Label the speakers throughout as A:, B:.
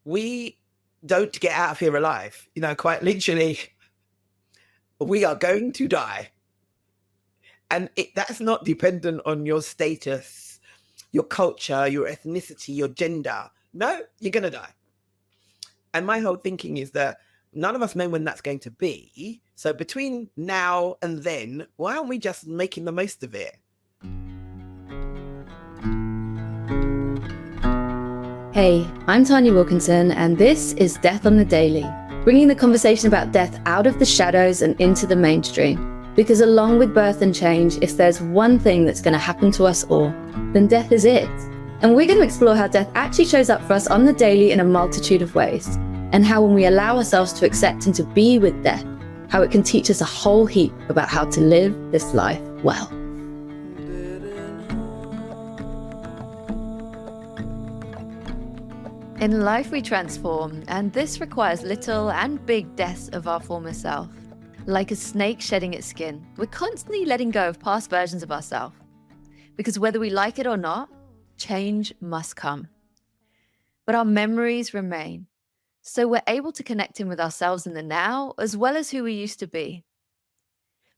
A: we don't get out of here alive. Quite literally, we are going to die. And that's not dependent on your status, your culture, your ethnicity, your gender. No, you're going to die. And my whole thinking is that none of us know when that's going to be. So between now and then, why aren't we just making the most of it?
B: Hey, I'm Tanya Wilkinson, and this is Death on the Daily, bringing the conversation about death out of the shadows and into the mainstream. Because along with birth and change, if there's one thing that's going to happen to us all, then death is it. And we're going to explore how death actually shows up for us on the daily in a multitude of ways, and how when we allow ourselves to accept and to be with death, how it can teach us a whole heap about how to live this life well. In life we transform, and this requires little and big deaths of our former self. Like a snake shedding its skin, we're constantly letting go of past versions of ourselves. Because whether we like it or not, change must come. But our memories remain, so we're able to connect in with ourselves in the now, as well as who we used to be.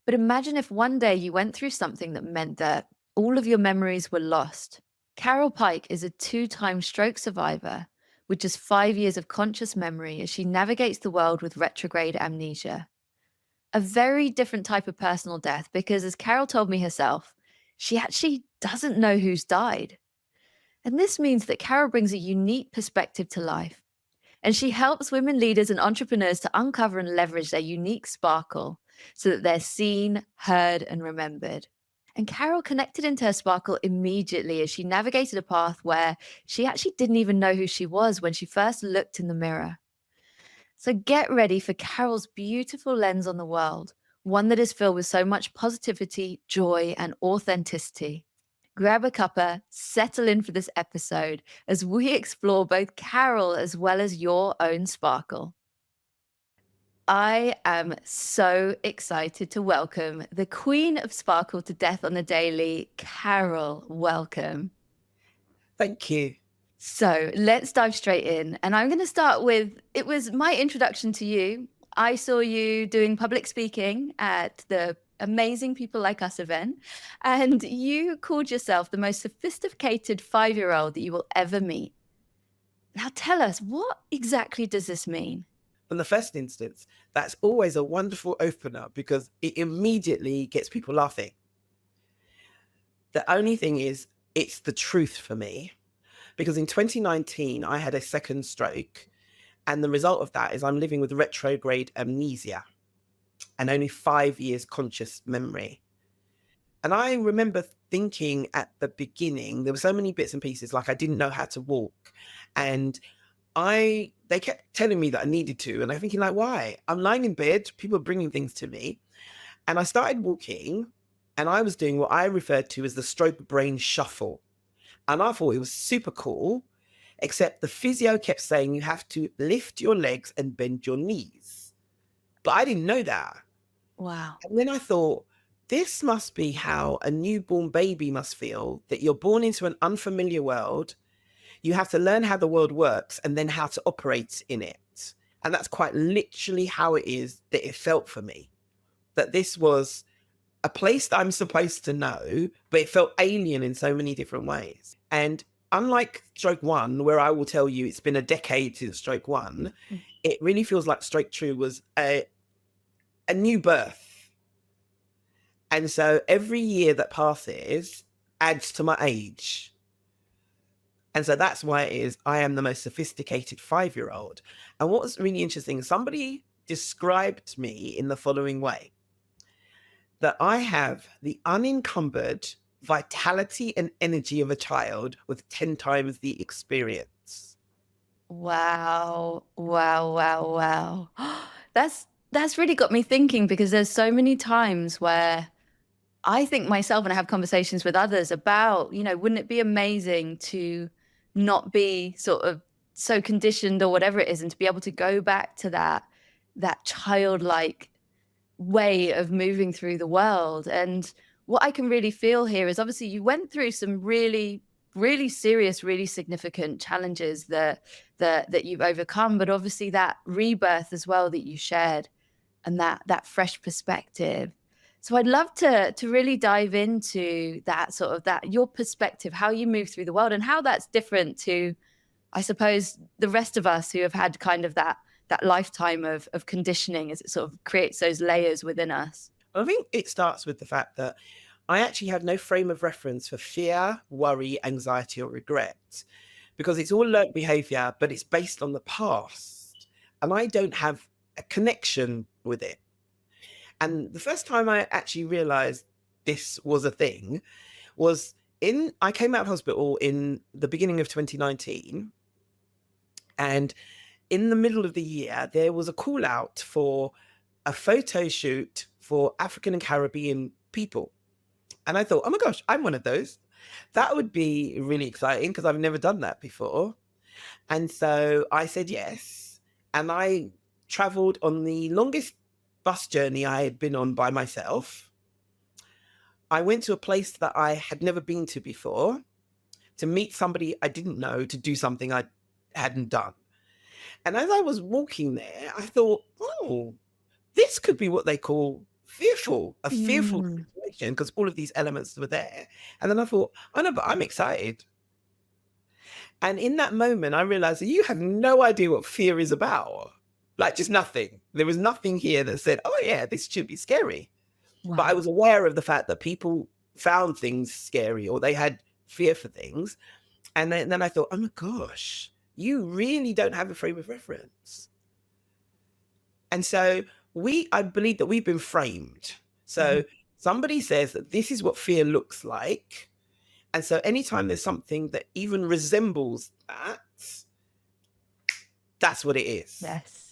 B: But imagine if one day you went through something that meant that all of your memories were lost. Carole Pyke is a 2-time stroke survivor with just 5 years of conscious memory as she navigates the world with retrograde amnesia. A very different type of personal death because, as Carole told me herself, she actually doesn't know who's died. And this means that Carole brings a unique perspective to life. And she helps women leaders and entrepreneurs to uncover and leverage their unique sparkle so that they're seen, heard, and remembered. And Carole connected into her sparkle immediately as she navigated a path where she actually didn't even know who she was when she first looked in the mirror. So get ready for Carole's beautiful lens on the world, one that is filled with so much positivity, joy, and authenticity. Grab a cuppa, settle in for this episode as we explore both Carole as well as your own sparkle. I am so excited to welcome the Queen of Sparkle to Death on the Daily, Carole. Welcome.
A: Thank you.
B: So let's dive straight in. And I'm going to start with, it was my introduction to you. I saw you doing public speaking at the Amazing People Like Us event, and you called yourself the most sophisticated 5-year-old that you will ever meet. Now tell us, what exactly does this mean?
A: In the first instance, that's always a wonderful opener because it immediately gets people laughing. The only thing is, it's the truth for me. Because in 2019, I had a second stroke. And the result of that is I'm living with retrograde amnesia and only 5 years conscious memory. And I remember thinking at the beginning, there were so many bits and pieces, like I didn't know how to walk. And they kept telling me that I needed to. And I'm thinking, like, why? I'm lying in bed, people are bringing things to me. And I started walking, and I was doing what I referred to as the stroke brain shuffle. And I thought it was super cool, except the physio kept saying you have to lift your legs and bend your knees. But I didn't know that.
B: Wow.
A: And then I thought, this must be how a newborn baby must feel, that you're born into an unfamiliar world. You have to learn how the world works and then how to operate in it. And that's quite literally how it is that it felt for me, that this was a place that I'm supposed to know, but it felt alien in so many different ways. And unlike stroke 1, where I will tell you it's been a decade since stroke 1, it really feels like stroke 2 was a new birth. And so every year that passes adds to my age. And so that's why it is I am the most sophisticated 5-year-old. And what was really interesting, somebody described me in the following way, that I have the unencumbered vitality and energy of a child with 10 times the experience.
B: Wow. Wow, wow, wow. That's really got me thinking, because there's so many times where I think myself, and I have conversations with others about, wouldn't it be amazing to not be sort of so conditioned or whatever it is, and to be able to go back to that childlike way of moving through the world. And what I can really feel here is, obviously you went through some really really serious, really significant challenges that you've overcome, but obviously that rebirth as well that you shared, and that fresh perspective. So I'd love to really dive into that sort of that your perspective, how you move through the world, and how that's different to, I suppose, the rest of us who have had kind of that lifetime of conditioning, as it sort of creates those layers within us.
A: I think it starts with the fact that I actually have no frame of reference for fear, worry, anxiety, or regret, because it's all learnt behavior, but it's based on the past. And I don't have a connection with it. And the first time I actually realized this was a thing was I came out of hospital in the beginning of 2019. And in the middle of the year, there was a call out for a photo shoot for African and Caribbean people. And I thought, oh my gosh, I'm one of those. That would be really exciting because I've never done that before. And so I said yes. And I traveled on the longest bus journey I had been on by myself. I went to a place that I had never been to before to meet somebody I didn't know, to do something I hadn't done. And as I was walking there, I thought, oh, this could be what they call fearful, a fearful
B: Mm.
A: situation, because all of these elements were there. And then I thought, oh no, but I'm excited. And in that moment, I realized that you have no idea what fear is about. Like, just nothing. There was nothing here that said, oh yeah, this should be scary. But I
B: Wow.
A: was aware of the fact that people found things scary or they had fear for things. And then I thought, oh my gosh, you really don't have a frame of reference. And so I believe that we've been framed. So somebody says that this is what fear looks like. And so anytime there's something that even resembles that, that's what it is.
B: Yes.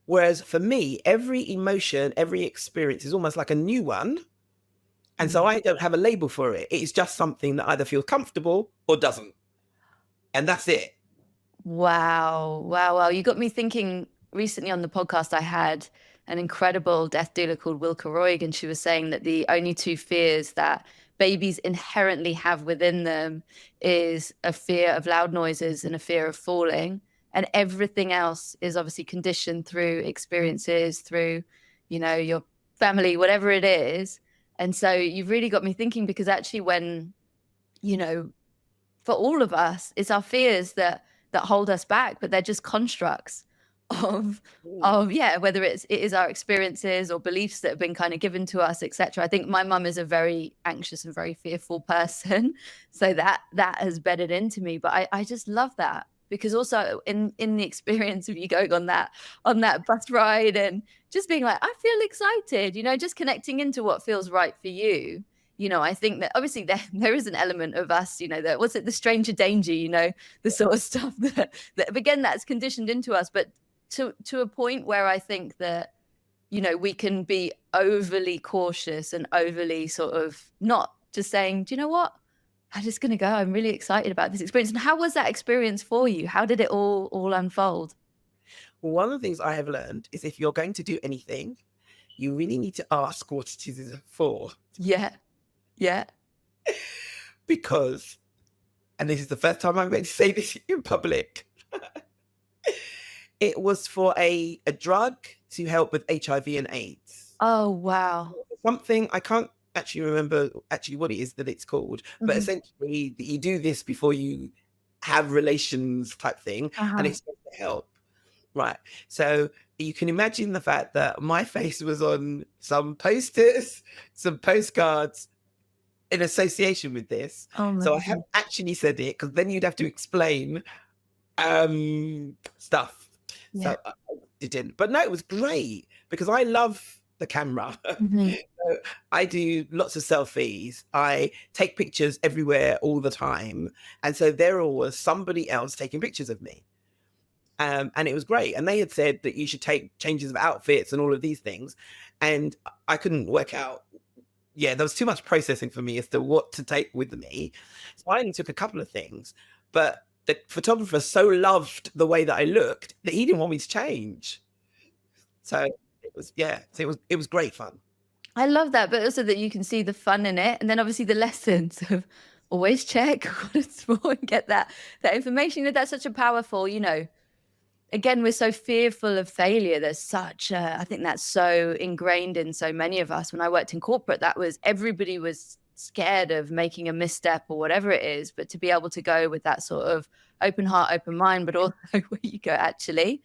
A: Whereas for me, every emotion, every experience is almost like a new one. And so I don't have a label for it. It's just something that either feels comfortable or doesn't. And that's it.
B: Wow. Wow. Wow. You got me thinking. Recently on the podcast, I had an incredible death doula called Wilka Roig, and she was saying that the only two fears that babies inherently have within them is a fear of loud noises and a fear of falling. And everything else is obviously conditioned through experiences, through, your family, whatever it is. And so you've really got me thinking, because actually when, for all of us, it's our fears that hold us back, but they're just constructs of
A: Mm.
B: yeah, whether it is our experiences or beliefs that have been kind of given to us, etc. I think my mum is a very anxious and very fearful person, so that has bedded into me. But I just love that, because also in the experience of you going on that bus ride and just being like, I feel excited, just connecting into what feels right for you. I think that obviously there is an element of us, that was it the stranger danger, the sort of stuff that again, that's conditioned into us, but to a point where I think that, we can be overly cautious and overly sort of not just saying, do you know what? I'm just going to go. I'm really excited about this experience. And how was that experience for you? How did it all unfold?
A: One of the things I have learned is if you're going to do anything, you really need to ask what it is for.
B: Yeah. Yeah.
A: Because, and this is the first time I'm going to say this in public, it was for a drug to help with HIV and AIDS.
B: Oh, wow.
A: Something, I can't actually remember what it is that it's called, but essentially you do this before you have relations type thing, and it's supposed to help. Right. So you can imagine the fact that my face was on some posters, some postcards in association with this.
B: Oh,
A: So I
B: my
A: haven't actually said it, because then you'd have to explain stuff.
B: Yeah.
A: So I didn't. But no, it was great because I love the camera. So I do lots of selfies. I take pictures everywhere all the time. And so there was somebody else taking pictures of me. And it was great. And they had said that you should take changes of outfits and all of these things. And I couldn't work out. Yeah, there was too much processing for me as to what to take with me. So I only took a couple of things. But the photographer so loved the way that I looked that he didn't want me to change. So it was, it was great fun.
B: I love that, but also that you can see the fun in it, and then obviously the lessons of always check what it's for and get that information. That's such a powerful, again, we're so fearful of failure. There's such I think that's so ingrained in so many of us. When I worked in corporate, everybody was scared of making a misstep or whatever it is, but to be able to go with that sort of open heart, open mind, but also where you go, actually,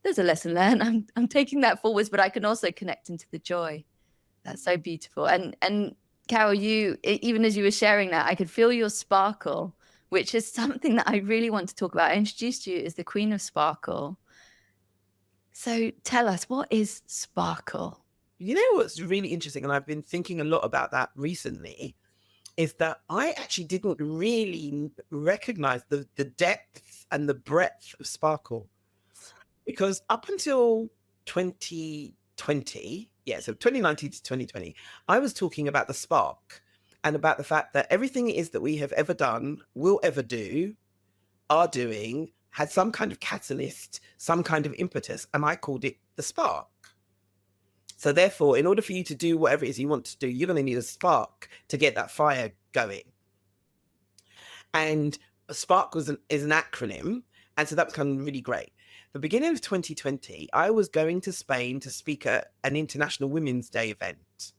B: there's a lesson learned. I'm taking that forwards, but I can also connect into the joy. That's so beautiful. And Carole, even as you were sharing that, I could feel your sparkle, which is something that I really want to talk about. I introduced you as the Queen of Sparkle. So tell us, what is sparkle?
A: You know what's really interesting, and I've been thinking a lot about that recently, is that I actually didn't really recognize the depth and the breadth of sparkle. Because up until 2020, so 2019 to 2020, I was talking about the spark and about the fact that everything it is that we have ever done, will ever do, are doing, had some kind of catalyst, some kind of impetus, and I called it the spark. So therefore, in order for you to do whatever it is you want to do, you're going to need a spark to get that fire going. And a spark is an acronym, and so that was kind of really great. The beginning of 2020, I was going to Spain to speak at an International Women's Day event.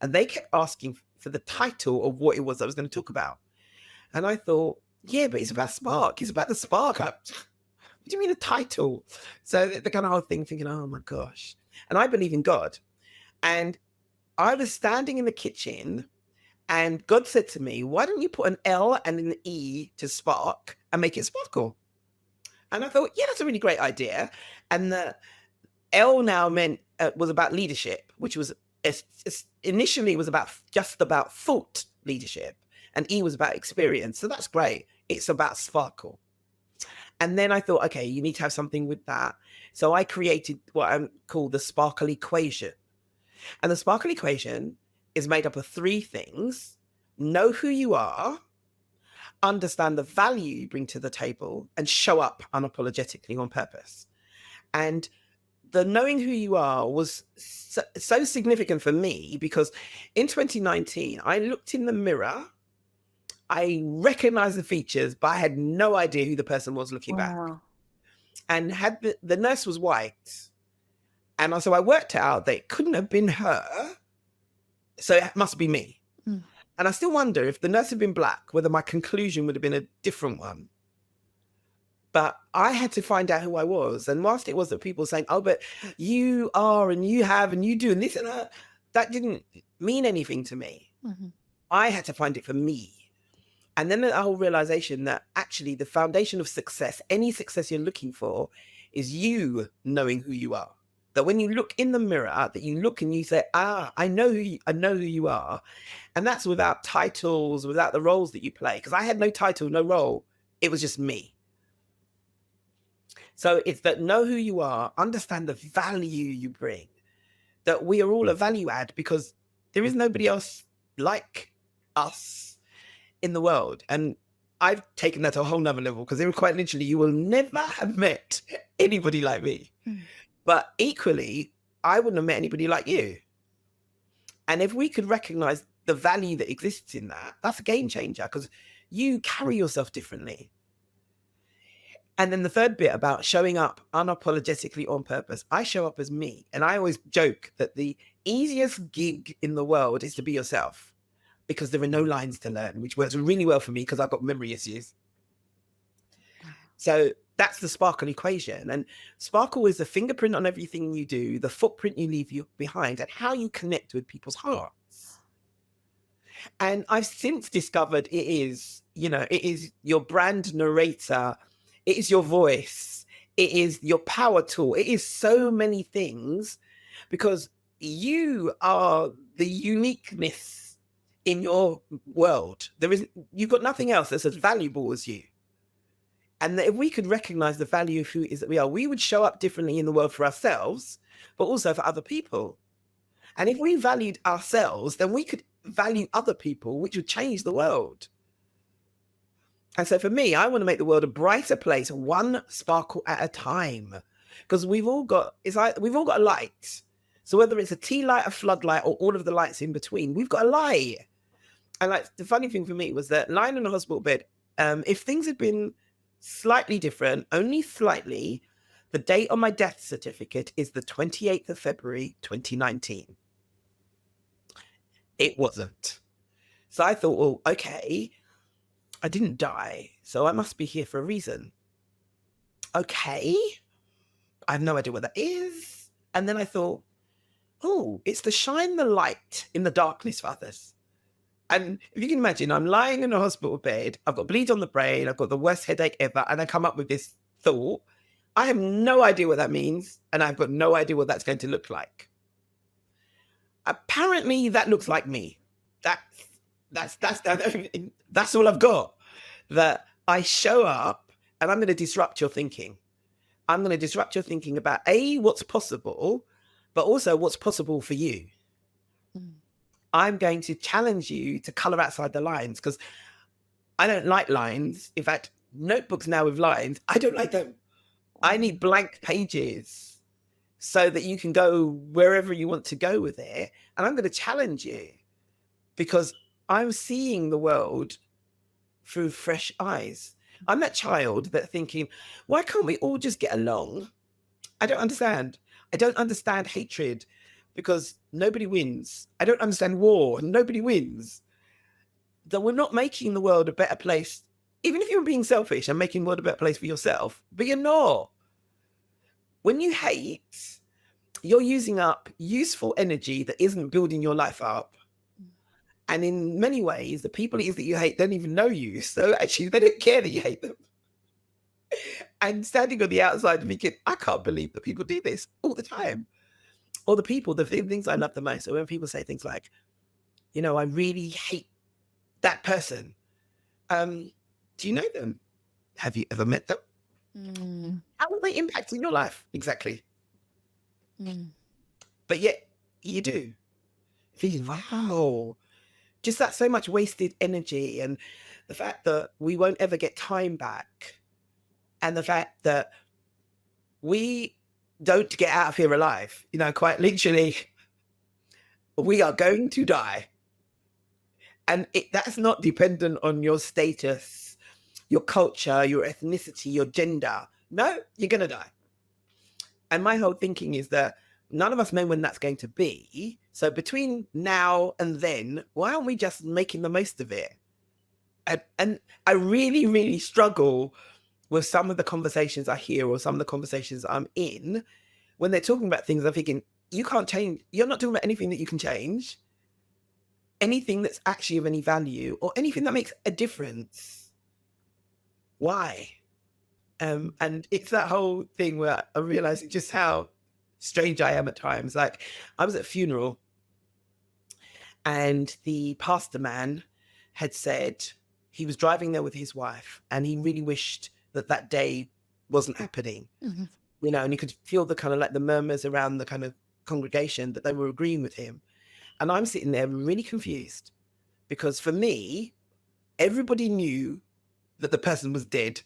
A: And they kept asking for the title of what it was I was going to talk about. And I thought, yeah, but it's about spark. It's about the spark. What do you mean a title? So the kind of whole thing thinking, oh my gosh. And I believe in God. And I was standing in the kitchen and God said to me, why don't you put an L and an E to spark and make it sparkle? And I thought, yeah, that's a really great idea. And the L now was about leadership, which was initially was just about thought leadership, and E was about experience. So that's great. It's about sparkle. And then I thought, okay, you need to have something with that. So I created what I call the sparkle equation. And the sparkle equation is made up of 3 things: know who you are, understand the value you bring to the table, and show up unapologetically on purpose. And the knowing who you are was so significant for me because in 2019, I looked in the mirror, I recognized the features, but I had no idea who the person was looking back. And the nurse was white. And so I worked out that it couldn't have been her. So it must be me. Mm. And I still wonder if the nurse had been black, whether my conclusion would have been a different one. But I had to find out who I was. And whilst it was that people were saying, oh, but you are and you have and you do and this and that didn't mean anything to me. Mm-hmm. I had to find it for me. And then the whole realization that actually the foundation of success, any success you're looking for, is you knowing who you are. That when you look in the mirror, that you look and you say, I know who you are. And that's without titles, without the roles that you play. Because I had no title, no role. It was just me. So it's that know who you are, understand the value you bring, that we are all a value add because there is nobody else like us in the world. And I've taken that to a whole nother level because quite literally, you will never have met anybody like me. Mm. But equally, I wouldn't have met anybody like you. And if we could recognize the value that exists in that, that's a game changer because you carry yourself differently. And then the third bit about showing up unapologetically on purpose, I show up as me. And I always joke that the easiest gig in the world is to be yourself because there are no lines to learn, which works really well for me because I've got memory issues. So that's the sparkle equation. And sparkle is the fingerprint on everything you do, the footprint you leave behind, and how you connect with people's hearts. And I've since discovered it is your brand narrator. It is your voice. It is your power tool. It is so many things because you are the uniqueness in your world. You've got nothing else that's as valuable as you. And if we could recognize the value of who it is that we are, we would show up differently in the world for ourselves, but also for other people. And if we valued ourselves, then we could value other people, which would change the world. And so for me, I want to make the world a brighter place, one sparkle at a time, because we've all got a light. So whether it's a tea light, a floodlight, or all of the lights in between, we've got a light. And like the funny thing for me was that lying in a hospital bed, if things had been slightly different, only slightly, the date on my death certificate is the 28th of February, 2019. It wasn't. So I thought, well, okay, I didn't die, so I must be here for a reason. Okay, I have no idea what that is. And then I thought, oh, it's to shine the light in the darkness for others. And if you can imagine, I'm lying in a hospital bed, I've got bleed on the brain, I've got the worst headache ever, and I come up with this thought. I have no idea what that means, and I've got no idea what that's going to look like. Apparently, that looks like me. That's all I've got. That I show up, and I'm going to disrupt your thinking. I'm going to disrupt your thinking about what's possible, but also what's possible for you. I'm going to challenge you to color outside the lines, because I don't like lines. In fact, notebooks now with lines, I don't like them. I need blank pages so that you can go wherever you want to go with it. And I'm going to challenge you because I'm seeing the world through fresh eyes. I'm that child that's thinking, why can't we all just get along? I don't understand. I don't understand hatred because nobody wins. I don't understand war and nobody wins. That we're not making the world a better place. Even if you're being selfish and making the world a better place for yourself, but you're not. When you hate, you're using up useful energy that isn't building your life up. And in many ways, the people it is that you hate don't even know you. So actually, they don't care that you hate them. And standing on the outside and thinking, I can't believe that people do this all the time. Or the things I love the most are when people say things like, I really hate that person. Do you know them? Have you ever met them? How are they impacting your life? Exactly. But yet you do. Thinking, wow, just that so much wasted energy, and the fact that we won't ever get time back, and the fact that we don't get out of here alive, quite literally, we are going to die. And that's not dependent on your status, your culture, your ethnicity, your gender. No, you're going to die. And my whole thinking is that none of us know when that's going to be. So between now and then, why aren't we just making the most of it? And I really, really struggle with some of the conversations I hear or some of the conversations I'm in when they're talking about things. I'm thinking, you can't change. You're not talking about anything that you can change, anything that's actually of any value or anything that makes a difference. Why? And it's that whole thing where I'm realizing just how strange I am at times. Like I was at a funeral and the pastor man had said he was driving there with his wife and he really wished that day wasn't happening, and you could feel the kind of like the murmurs around the kind of congregation that they were agreeing with him. And I'm sitting there really confused because for me, everybody knew that the person was dead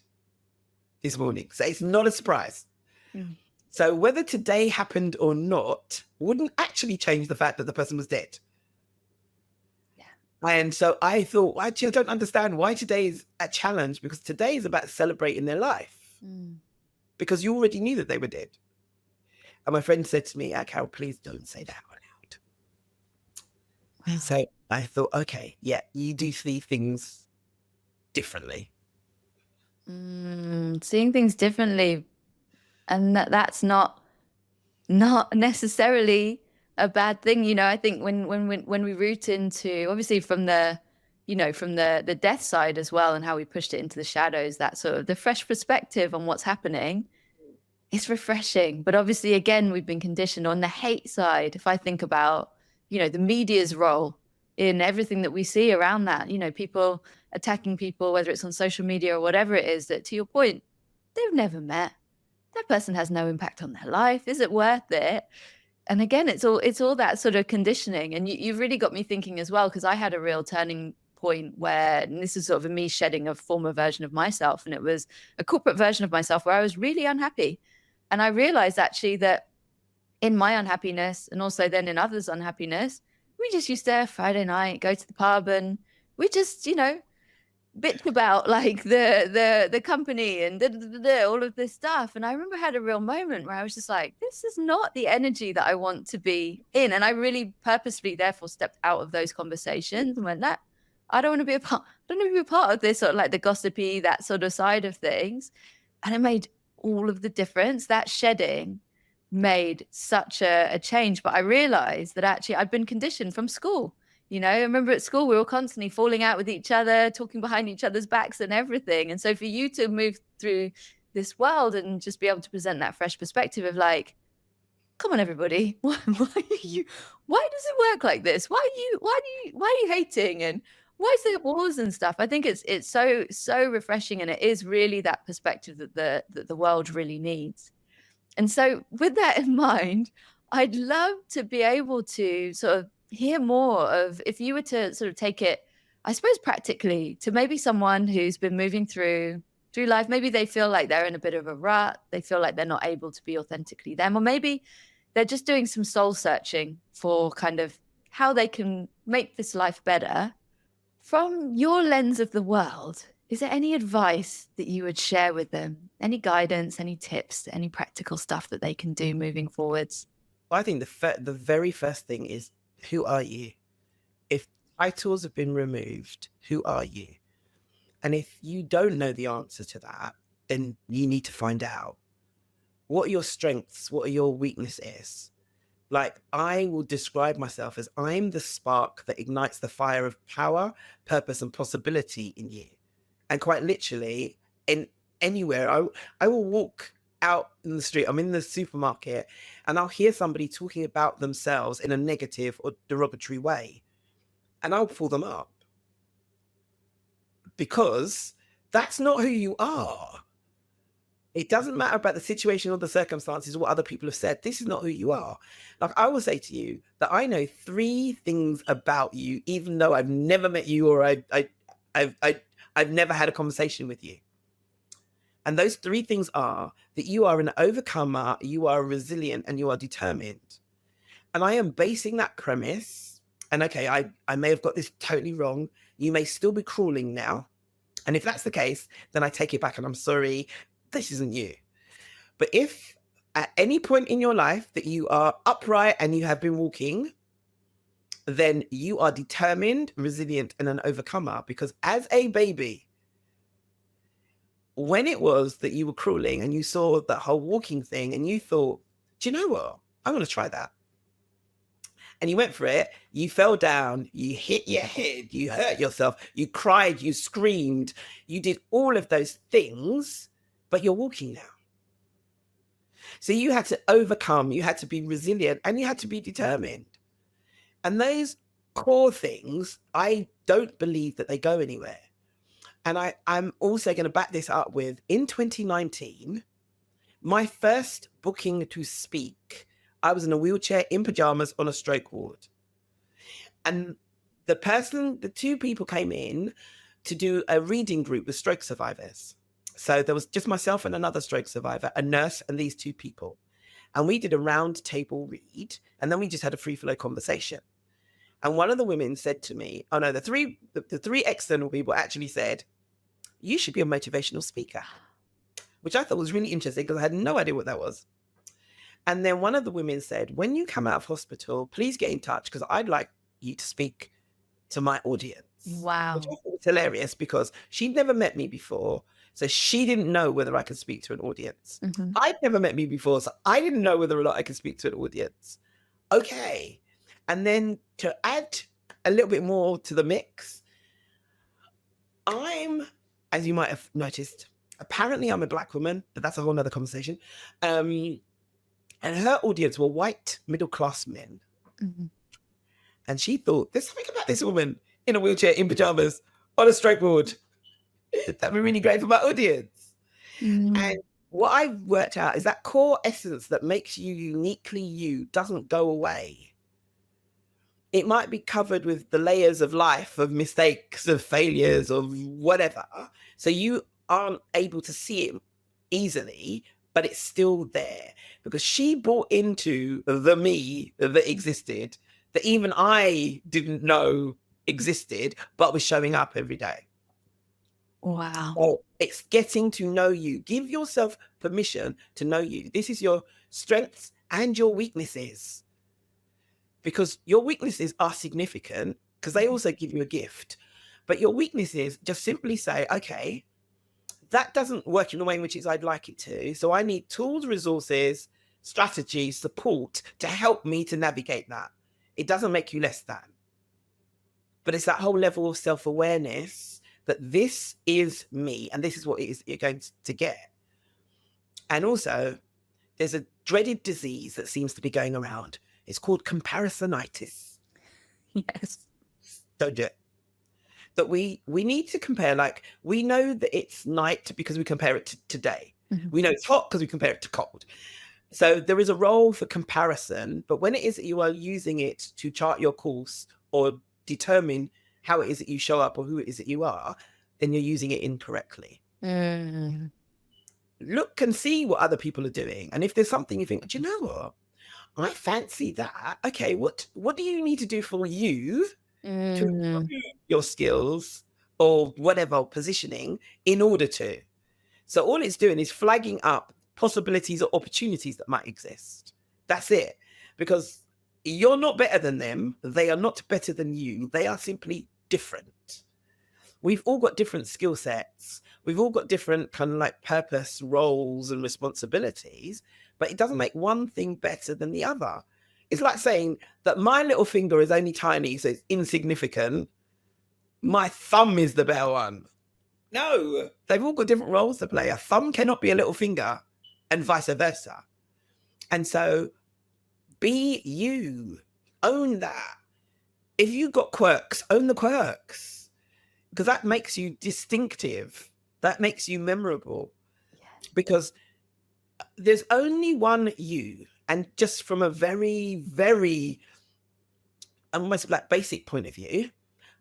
A: this morning. So it's not a surprise. So whether today happened or not wouldn't actually change the fact that the person was dead. And so I thought, I don't understand why today is a challenge, because today is about celebrating their life. Because you already knew that they were dead. And my friend said to me, Carole, please don't say that out loud. So I thought, okay, yeah, you do see things differently.
B: Seeing things differently. And that's not necessarily a bad thing. I think when we root into, obviously from the death side as well, and how we pushed it into the shadows, that sort of the fresh perspective on what's happening, it's refreshing. But obviously, again, we've been conditioned on the hate side. If I think about, the media's role in everything that we see around that, people attacking people, whether it's on social media or whatever it is, that to your point, they've never met. That person has no impact on their life. Is it worth it? And again, it's all that sort of conditioning. And you've really got me thinking as well, because I had a real turning point where, and this is sort of a me shedding a former version of myself, and it was a corporate version of myself where I was really unhappy. And I realized actually that in my unhappiness and also then in others' unhappiness, we just used to Friday night go to the pub and we just, bitch about like the company and all of this stuff. And I remember I had a real moment where I was just like, this is not the energy that I want to be in. And I really purposefully therefore stepped out of those conversations and went, that I don't want to be a part, I don't want to be a part of this, sort of like the gossipy, that sort of side of things. And it made all of the difference. That shedding made such a change. But I realized that actually I'd been conditioned from school. I remember at school, we were constantly falling out with each other, talking behind each other's backs and everything. And so for you to move through this world and just be able to present that fresh perspective of like, come on, everybody, why does it work like this? Why are you hating? And why is there wars and stuff? I think it's so refreshing. And it is really that perspective that the world really needs. And so with that in mind, I'd love to be able to sort of hear more of, if you were to sort of take it, I suppose, practically to maybe someone who's been moving through life. Maybe they feel like they're in a bit of a rut. They feel like they're not able to be authentically them, or maybe they're just doing some soul searching for kind of how they can make this life better. From your lens of the world, is there any advice that you would share with them? Any guidance, any tips, any practical stuff that they can do moving forwards?
A: I think the very first thing is, who are you? If titles have been removed, who are you? And if you don't know the answer to that, then you need to find out. What are your strengths? What are your weaknesses? Like, I will describe myself as, I'm the spark that ignites the fire of power, purpose, and possibility in you. And quite literally, in anywhere, I will walk out in the street, I'm in the supermarket, and I'll hear somebody talking about themselves in a negative or derogatory way, and I'll pull them up, because that's not who you are. It doesn't matter about the situation or the circumstances, what other people have said. This is not who you are. Like, I will say to you that I know 3 things about you, even though I've never met you, or I've never had a conversation with you. And those 3 things are that you are an overcomer, you are resilient, and you are determined. And I am basing that premise, and okay, I may have got this totally wrong. You may still be crawling now. And if that's the case, then I take it back and I'm sorry, this isn't you. But if at any point in your life that you are upright and you have been walking, then you are determined, resilient, and an overcomer. Because as a baby, when it was that you were crawling and you saw that whole walking thing and you thought, do you know what? I'm going to try that. And you went for it, you fell down, you hit your head, you hurt yourself, you cried, you screamed, you did all of those things, but you're walking now. So you had to overcome, you had to be resilient, and you had to be determined. And those core things, I don't believe that they go anywhere. And I'm also going to back this up with, in 2019, my first booking to speak, I was in a wheelchair in pajamas on a stroke ward. And the 2 people came in to do a reading group with stroke survivors. So there was just myself and another stroke survivor, a nurse, and these 2 people. And we did a round table read, and then we just had a free flow conversation. And one of the women said to me, oh no, the three external people actually said, you should be a motivational speaker, which I thought was really interesting because I had no idea what that was. And then one of the women said, when you come out of hospital, please get in touch because I'd like you to speak to my audience.
B: Wow.
A: Which I thought was hilarious because she'd never met me before. So she didn't know whether I could speak to an audience.
B: Mm-hmm.
A: I'd never met me before, so I didn't know whether or not I could speak to an audience. Okay. And then to add a little bit more to the mix, I'm, as you might have noticed, apparently I'm a Black woman, but that's a whole nother conversation. And her audience were white middle-class men.
B: Mm-hmm.
A: And she thought, there's something about this woman in a wheelchair in pajamas on a stroke ward that'd be really great for my audience.
B: Mm-hmm.
A: And what I've worked out is that core essence that makes you uniquely you doesn't go away. It might be covered with the layers of life, of mistakes, of failures, of whatever. So you aren't able to see it easily, but it's still there because she bought into the me that existed that even I didn't know existed, but was showing up every day.
B: Wow.
A: So it's getting to know you. Give yourself permission to know you. This is your strengths and your weaknesses, because your weaknesses are significant because they also give you a gift. But your weaknesses, just simply say, okay, that doesn't work in the way in which I'd like it to. So I need tools, resources, strategies, support to help me to navigate that. It doesn't make you less than. But it's that whole level of self-awareness that this is me and this is what it is you're going to get. And also, there's a dreaded disease that seems to be going around. It's called comparisonitis.
B: Yes.
A: Don't do it. That we need to compare, like, we know that it's night because we compare it to day. We know it's hot because we compare it to cold. So there is a role for comparison, but when it is that you are using it to chart your course or determine how it is that you show up or who it is that you are, then you're using it incorrectly. Look and see what other people are doing. And if there's something you think, do you know what? I fancy that. Okay, what do you need to do for you to improve your skills or whatever positioning in order to? So all it's doing is flagging up possibilities or opportunities that might exist. That's it. Because you're not better than them. They are not better than you. They are simply different. We've all got different skill sets. We've all got different kind of like purpose, roles, and responsibilities, but it doesn't make one thing better than the other. It's like saying that my little finger is only tiny, so it's insignificant. My thumb is the better one. No, they've all got different roles to play. A thumb cannot be a little finger and vice versa. And so be you. Own that. If you've got quirks, own the quirks, because that makes you distinctive. That makes you memorable. Because there's only one you. And just from a very, very almost like basic point of view,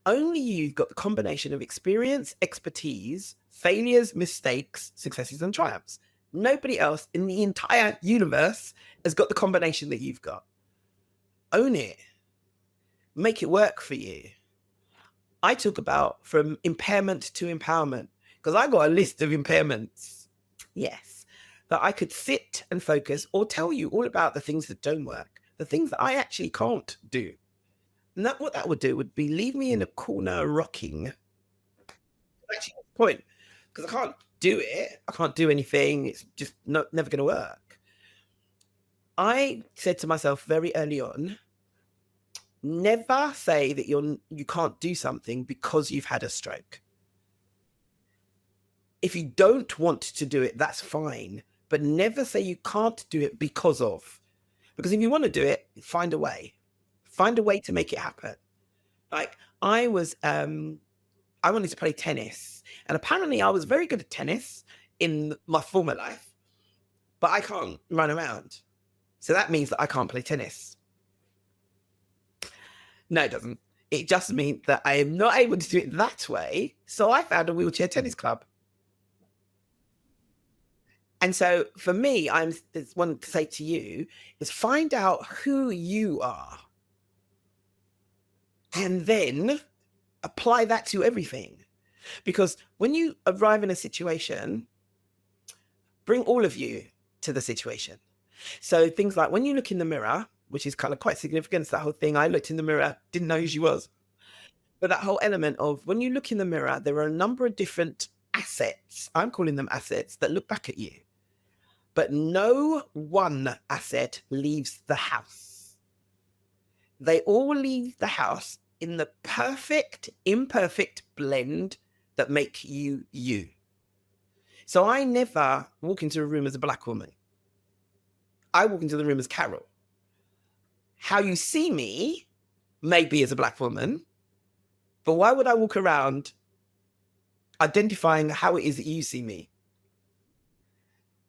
A: only you've got the combination of experience, expertise, failures, mistakes, successes, and triumphs. Nobody else in the entire universe has got the combination that you've got. Own it. Make it work for you. I talk about from impairment to empowerment, because I got a list of impairments. Yes. That I could sit and focus or tell you all about the things that don't work, the things that I actually can't do. And what that would do would be leave me in a corner rocking. Actually, that's the point, because I can't do it. I can't do anything. It's just never going to work. I said to myself very early on, never say that you can't do something because you've had a stroke. If you don't want to do it, that's fine. But never say you can't do it because of. Because if you want to do it, find a way. Find a way to make it happen. Like I wanted to play tennis. And apparently I was very good at tennis in my former life. But I can't run around. So that means that I can't play tennis. No, it doesn't. It just means that I am not able to do it that way. So I found a wheelchair tennis club. And so for me, I wanted to say to you is find out who you are. And then apply that to everything. Because when you arrive in a situation, bring all of you to the situation. So things like when you look in the mirror, which is kind of quite significant, it's that whole thing. I looked in the mirror, didn't know who she was. But that whole element of when you look in the mirror, there are a number of different assets. I'm calling them assets that look back at you. But no one asset leaves the house. They all leave the house in the perfect, imperfect blend that make you you. So I never walk into a room as a Black woman. I walk into the room as Carole. How you see me may be as a Black woman, but why would I walk around identifying how it is that you see me?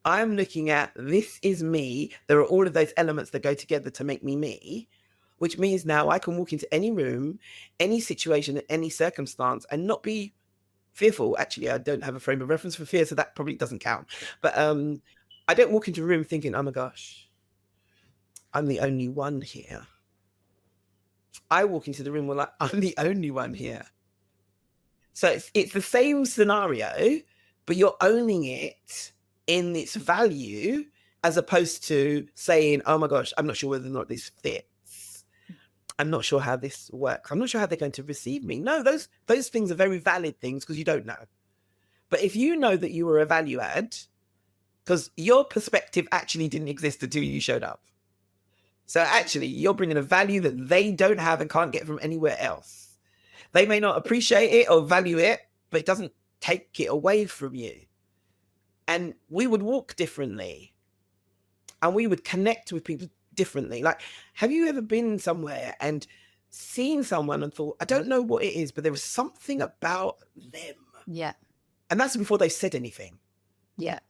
A: I'm looking at, this is me. There are all of those elements that go together to make me me, which means now I can walk into any room, any situation, any circumstance and not be fearful. Actually, I don't have a frame of reference for fear, so that probably doesn't count. But I don't walk into a room thinking, oh my gosh, I'm the only one here. I walk into the room, we're like, I'm the only one here. So it's the same scenario, but you're owning it in its value, as opposed to saying, oh my gosh, I'm not sure whether or not this fits. I'm not sure how this works. I'm not sure how they're going to receive me. No, those things are very valid things because you don't know. But if you know that you were a value add, because your perspective actually didn't exist until you showed up. So actually, you're bringing a value that they don't have and can't get from anywhere else. They may not appreciate it or value it, but it doesn't take it away from you. And we would walk differently, and we would connect with people differently. Like, have you ever been somewhere and seen someone and thought, I don't know what it is, but there was something about them?
B: Yeah.
A: And that's before they said anything.
B: Yeah.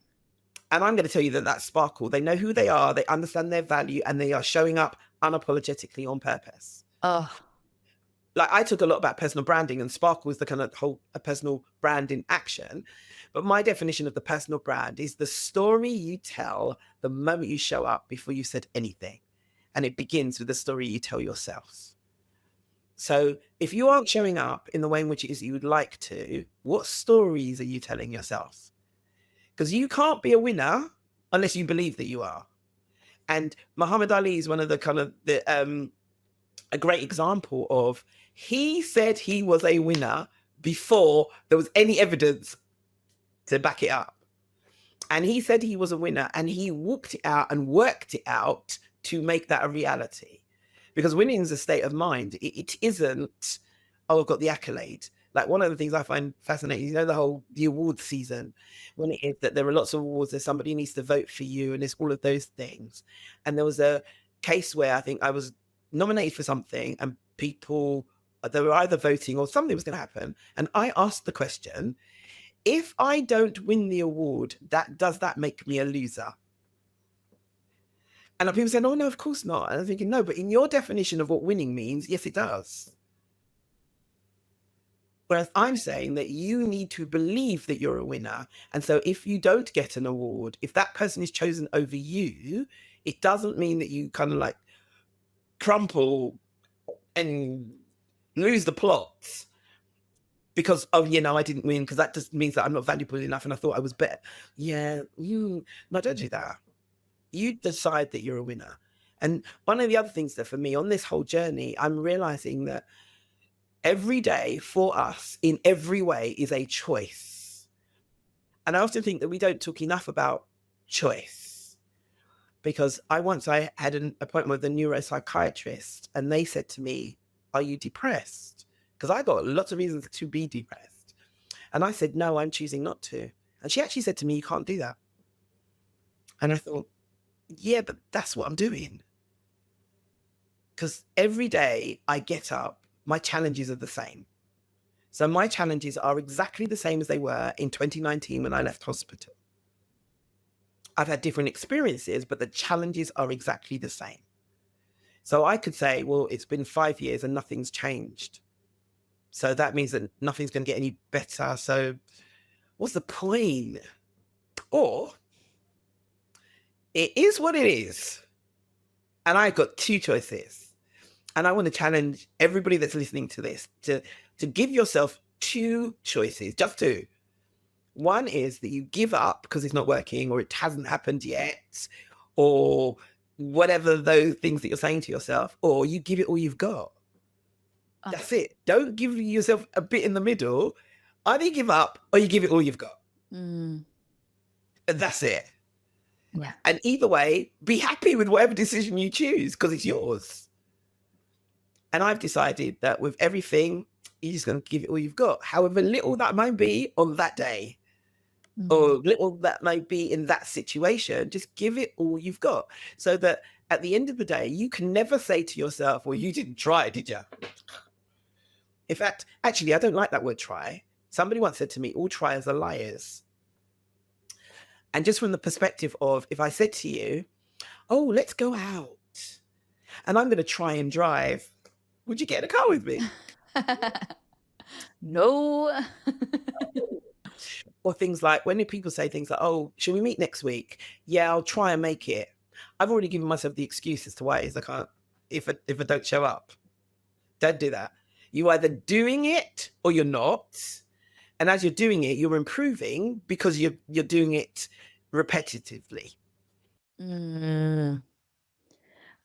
A: And I'm going to tell you that that's Sparkle. They know who they are, they understand their value, and they are showing up unapologetically on purpose.
B: Oh,
A: Like, I took a lot about personal branding, and Sparkle is the kind of whole a personal brand in action. But my definition of the personal brand is the story you tell the moment you show up before you said anything. And it begins with the story you tell yourselves. So if you aren't showing up in the way in which it is you would like to, what stories are you telling yourselves? Because you can't be a winner unless you believe that you are. And Muhammad Ali is one of the kind of a great example of, he said he was a winner before there was any evidence to back it up. And he said he was a winner, and he walked it out and worked it out to make that a reality. Because winning is a state of mind. It isn't, oh, I've got the accolade. Like, one of the things I find fascinating, you know, the awards season, when it is that there are lots of awards, there's somebody needs to vote for you, and there's all of those things. And there was a case where I think I was nominated for something, and people, they were either voting or something was going to happen. And I asked the question, if I don't win the award, does that make me a loser? And people said, oh, no, of course not. And I'm thinking, no, but in your definition of what winning means, yes, it does. Whereas I'm saying that you need to believe that you're a winner. And so if you don't get an award, if that person is chosen over you, it doesn't mean that you kind of like crumple and lose the plot because, oh, you know, I didn't win, because that just means that I'm not valuable enough and I thought I was better. Yeah, no, don't do that. You decide that you're a winner. And one of the other things that for me on this whole journey, I'm realizing that every day for us in every way is a choice. And I often think that we don't talk enough about choice, because I had an appointment with a neuropsychiatrist, and they said to me, are you depressed? Because I got lots of reasons to be depressed. And I said, no, I'm choosing not to. And she actually said to me, you can't do that. And I thought, yeah, but that's what I'm doing. Because every day I get up, my challenges are the same. So my challenges are exactly the same as they were in 2019 when I left hospital. I've had different experiences, but the challenges are exactly the same. So I could say, well, it's been 5 years and nothing's changed. So that means that nothing's going to get any better. So what's the point? Or it is what it is. And I've got two choices. And I want to challenge everybody that's listening to this to give yourself two choices, just two. One is that you give up because it's not working, or it hasn't happened yet, or whatever those things that you're saying to yourself, or you give it all you've got. That's it. Don't give yourself a bit in the middle. Either you give up or you give it all you've got. And that's it.
B: yeah.
A: And either way, be happy with whatever decision you choose, because it's yours. And I've decided that with everything, you're just going to give it all you've got, however little that might be on that day, or little that may be in that situation. Just give it all you've got, so that at the end of the day, you can never say to yourself, well, you didn't try, did you? In fact, actually, I don't like that word try. Somebody once said to me, all triers are liars. And just from the perspective of, if I said to you, oh, let's go out, and I'm going to try and drive, would you get in a car with me?
B: No.
A: Or things like, when people say things like, oh, should we meet next week? Yeah, I'll try and make it. I've already given myself the excuse as to why it is I can't, if I don't show up. Don't do that. You're either doing it or you're not. And as you're doing it, you're improving because you're doing it repetitively.
B: Mm.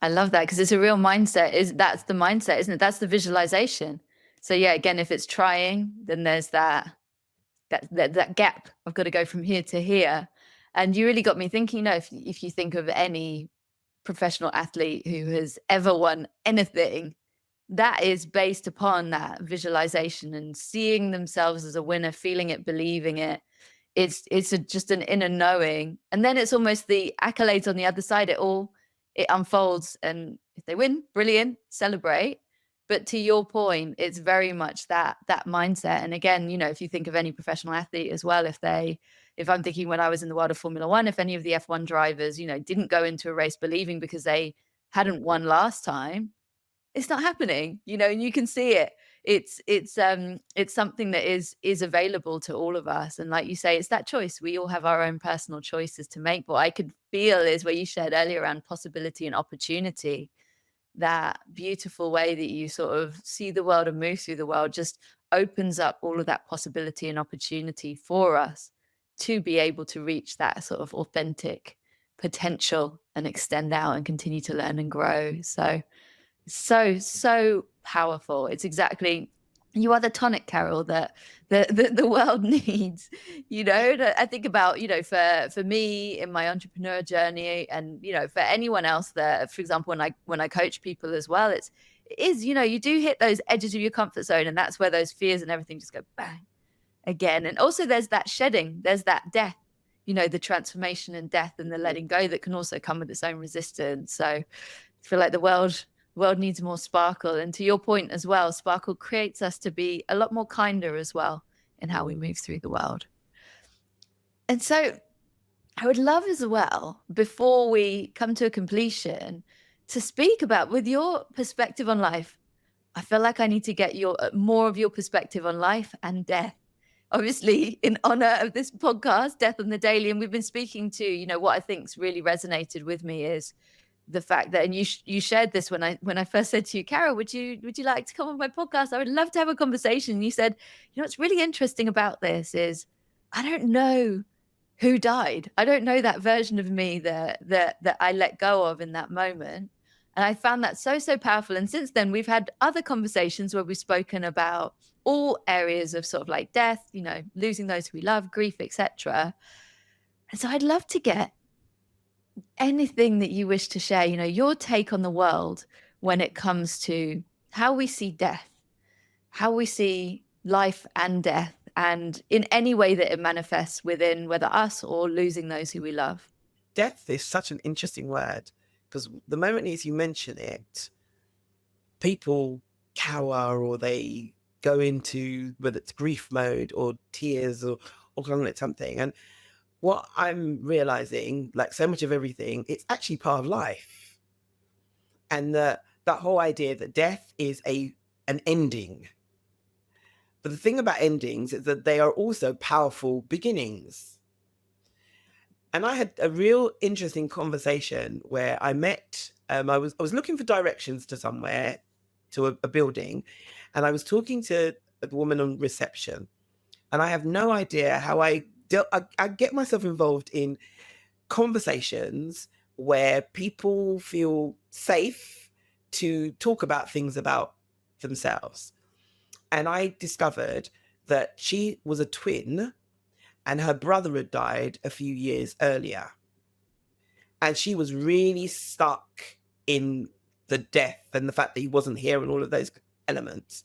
B: I love that because it's a real mindset. That's the mindset, isn't it? That's the visualization. So yeah, again, if it's trying, then there's that gap. I've got to go from here to here. And you really got me thinking, if you think of any professional athlete who has ever won anything, that is based upon that visualization and seeing themselves as a winner, feeling it, believing it. Just an inner knowing, and then it's almost the accolades on the other side. It unfolds, and if they win, brilliant, celebrate. But to your point, it's very much that mindset. And again, if you think of any professional athlete as well, if I'm thinking when I was in the world of Formula One, if any of the F1 drivers, didn't go into a race believing because they hadn't won last time, it's not happening, and you can see it. It's something that is available to all of us. And like you say, it's that choice. We all have our own personal choices to make. What I could feel is where you shared earlier around possibility and opportunity, that beautiful way that you sort of see the world and move through the world just opens up all of that possibility and opportunity for us to be able to reach that sort of authentic potential and extend out and continue to learn and grow. So powerful. It's exactly, you are the tonic, Carole, that the world needs. I think about, for me in my entrepreneur journey, and for anyone else that, for example, when I coach people as well, it is, you do hit those edges of your comfort zone, and that's where those fears and everything just go bang again. And also there's that shedding, there's that death, the transformation and death and the letting go that can also come with its own resistance. So I feel like the world needs more sparkle. And to your point as well, sparkle creates us to be a lot more kinder as well in how we move through the world. And so I would love as well, before we come to a completion, to speak about, with your perspective on life, I feel like I need to get more of your perspective on life and death. Obviously, in honor of this podcast, Death on the Daily, and we've been speaking to, what I think's really resonated with me is the fact that, and you shared this when I first said to you, Carole, would you like to come on my podcast? I would love to have a conversation. You said, what's really interesting about this is I don't know who died. I don't know that version of me that I let go of in that moment. And I found that so powerful. And since then, we've had other conversations where we've spoken about all areas of sort of like death, losing those we love, grief, etc. And so I'd love to get anything that you wish to share, your take on the world when it comes to how we see death, how we see life and death, and in any way that it manifests within whether us or losing those who we love.
A: Death is such an interesting word because the moment as you mention it, people cower or they go into whether it's grief mode or tears or calling it something. And what I'm realizing, like so much of everything, it's actually part of life. And that whole idea that death is an ending. But the thing about endings is that they are also powerful beginnings. And I had a real interesting conversation where I met, I was looking for directions to somewhere, to a building, and I was talking to a woman on reception. And I have no idea how I get myself involved in conversations where people feel safe to talk about things about themselves. And I discovered that she was a twin and her brother had died a few years earlier. And she was really stuck in the death and the fact that he wasn't here and all of those elements.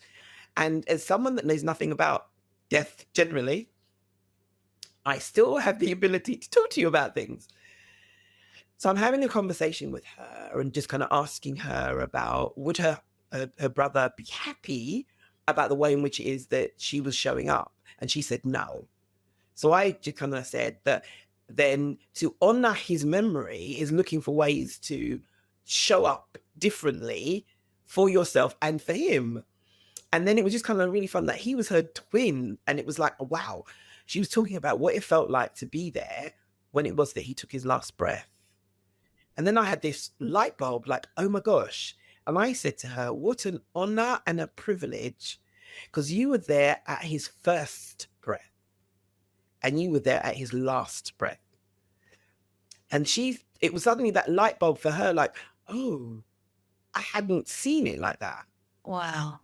A: And as someone that knows nothing about death generally, I still have the ability to talk to you about things. So I'm having a conversation with her and just kind of asking her about would her brother be happy about the way in which it is that she was showing up? And she said no. So I just kind of said that then to honor his memory is looking for ways to show up differently for yourself and for him. And then it was just kind of really fun that he was her twin. And it was like, wow, she was talking about what it felt like to be there when it was that he took his last breath. And then I had this light bulb like, oh my gosh, And I said to her, what an honor and a privilege, because you were there at his first breath and you were there at his last breath. And it was suddenly that light bulb for her, like, oh, I hadn't seen it like that.
B: Wow.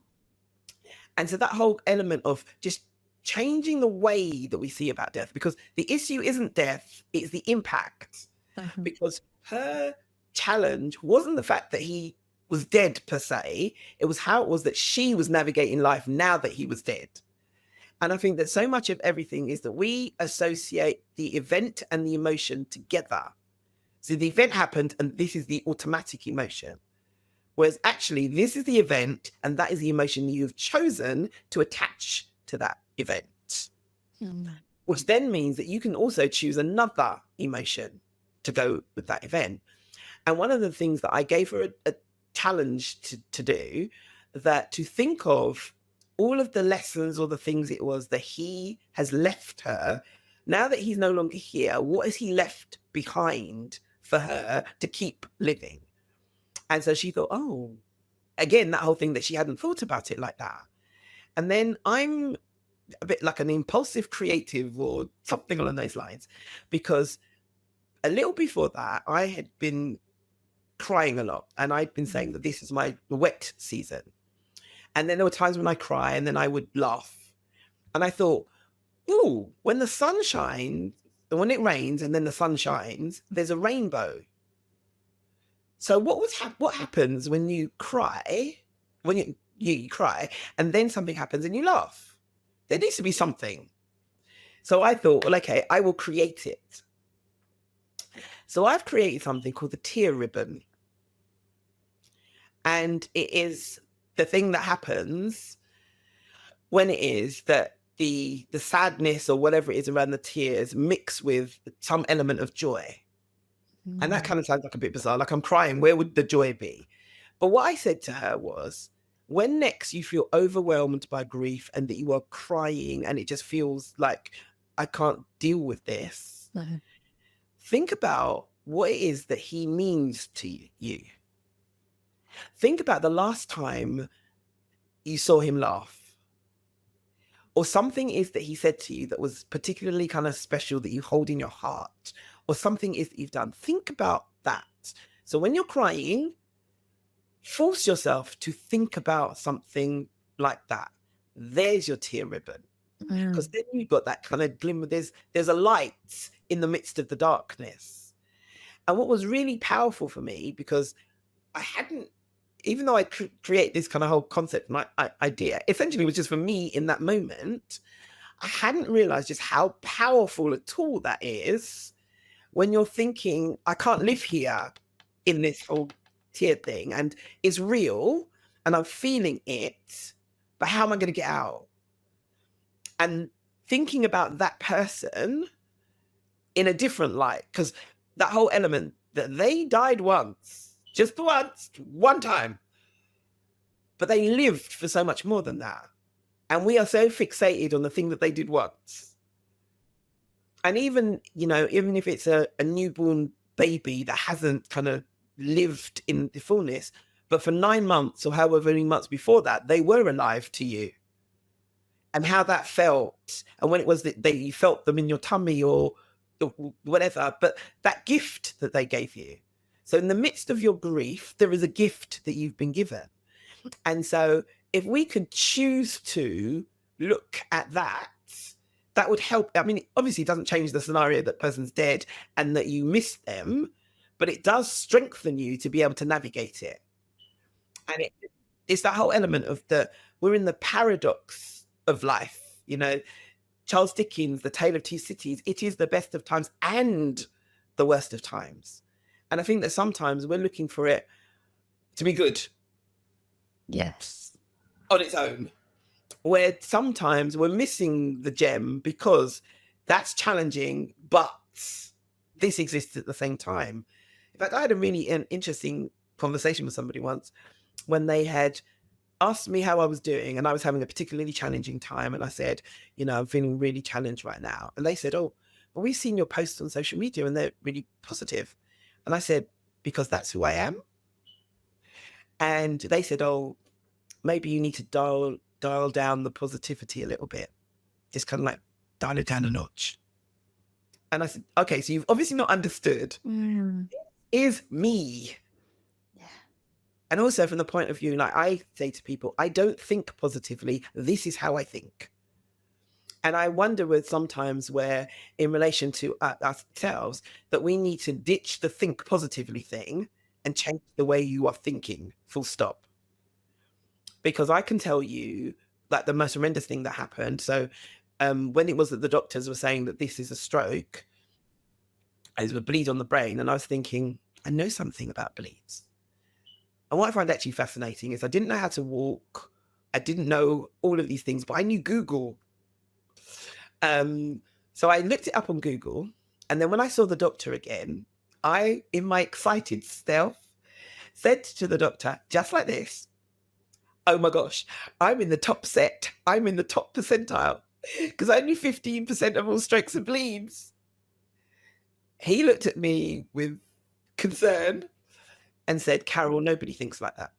A: And so that whole element of just changing the way that we see about death, because the issue isn't death, it's the impact.
B: Mhm.
A: Because her challenge wasn't the fact that he was dead per se, it was how it was that she was navigating life now that he was dead. And I think that so much of everything is that we associate the event and the emotion together. So the event happened and this is the automatic emotion. Whereas actually, this is the event and that is the emotion you've chosen to attach to that event.
B: Mm.
A: Which then means that you can also choose another emotion to go with that event. And one of the things that I gave her a challenge to do, that to think of all of the lessons or the things it was that he has left her, now that he's no longer here, what has he left behind for her to keep living? And so she thought, oh, again, that whole thing that she hadn't thought about it like that. And then I'm a bit like an impulsive creative or something along those lines, because a little before that, I had been crying a lot and I'd been saying that this is my wet season. And then there were times when I cry and then I would laugh. And I thought, ooh, when the sun shines, when it rains and then the sun shines, there's a rainbow. So what happens when you cry, when you cry and then something happens and you laugh? There needs to be something. So I thought, well, okay, I will create it. So I've created something called the tear ribbon. And it is the thing that happens when it is that the sadness or whatever it is around the tears mix with some element of joy. And that kind of sounds like a bit bizarre. Like I'm crying, where would the joy be? But what I said to her was, when next you feel overwhelmed by grief and that you are crying and it just feels like I can't deal with this,
B: No.
A: think about what it is that he means to you. Think about the last time you saw him laugh, or something is that he said to you that was particularly kind of special that you hold in your heart, or something is that you've done. Think about that. So when you're crying, force yourself to think about something like that. There's your tear ribbon. Because then you've got that kind of glimmer. There's a light in the midst of the darkness. And what was really powerful for me, because I hadn't, even though I create this kind of whole concept and idea, essentially was just for me in that moment, I hadn't realized just how powerful a tool that is when you're thinking, I can't live here in this whole tear thing, and it's real and I'm feeling it, but how am I going to get out? And thinking about that person in a different light, because that whole element that they died once, just once, one time, but they lived for so much more than that. And we are so fixated on the thing that they did once. And even, even if it's a newborn baby that hasn't kind of lived in the fullness, but for 9 months or however many months before that, they were alive to you. And how that felt, and when it was that you felt them in your tummy or whatever, but that gift that they gave you. So in the midst of your grief, there is a gift that you've been given. And so if we could choose to look at that, that would help. I mean, obviously it doesn't change the scenario that person's dead and that you miss them, but it does strengthen you to be able to navigate it. And it's that whole element of we're in the paradox of life. Charles Dickens, The Tale of Two Cities, it is the best of times and the worst of times. And I think that sometimes we're looking for it to be good.
B: Yes.
A: On its own, where sometimes we're missing the gem because that's challenging, but this exists at the same time. In fact, I had a really interesting conversation with somebody once when they had asked me how I was doing and I was having a particularly challenging time. And I said, I'm feeling really challenged right now. And they said, oh, well, we've seen your posts on social media and they're really positive. And I said, because that's who I am. And they said, oh, maybe you need to dial down the positivity a little bit. Just kind of like dial it down a notch. And I said, okay, so you've obviously not understood.
B: Mm.
A: Is me.
B: Yeah.
A: And also from the point of view, like I say to people, I don't think positively. This is how I think. And I wonder with sometimes where in relation to ourselves, that we need to ditch the think positively thing and change the way you are thinking, full stop. Because I can tell you like the most horrendous thing that happened. So when it was that the doctors were saying that this is a stroke, it was a bleed on the brain. And I was thinking, I know something about bleeds. And what I find actually fascinating is I didn't know how to walk. I didn't know all of these things, but I knew Google. So I looked it up on Google. And then when I saw the doctor again, I, in my excited self, said to the doctor, just like this, oh my gosh, I'm in the top set. I'm in the top percentile because only 15% of all strokes are bleeds. He looked at me with concern and said, Carole, nobody thinks like that.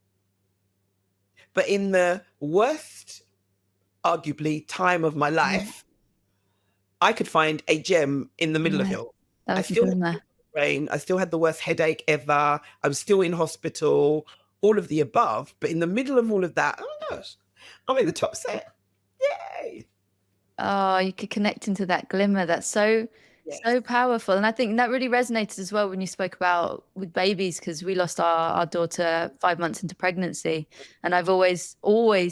A: But in the worst, arguably, time of my life, I could find a gem in the middle of it all.
B: That
A: I
B: was the
A: still had
B: glimmer.
A: brain. I still had the worst headache ever. I was still in hospital, all of the above. But in the middle of all of that, oh my gosh, I'm in the top set. Yay.
B: Oh, you could connect into that glimmer. That's so
A: Yes.
B: powerful. And I think that really resonated as well when you spoke about with babies, because we lost our daughter 5 months into pregnancy. And I've always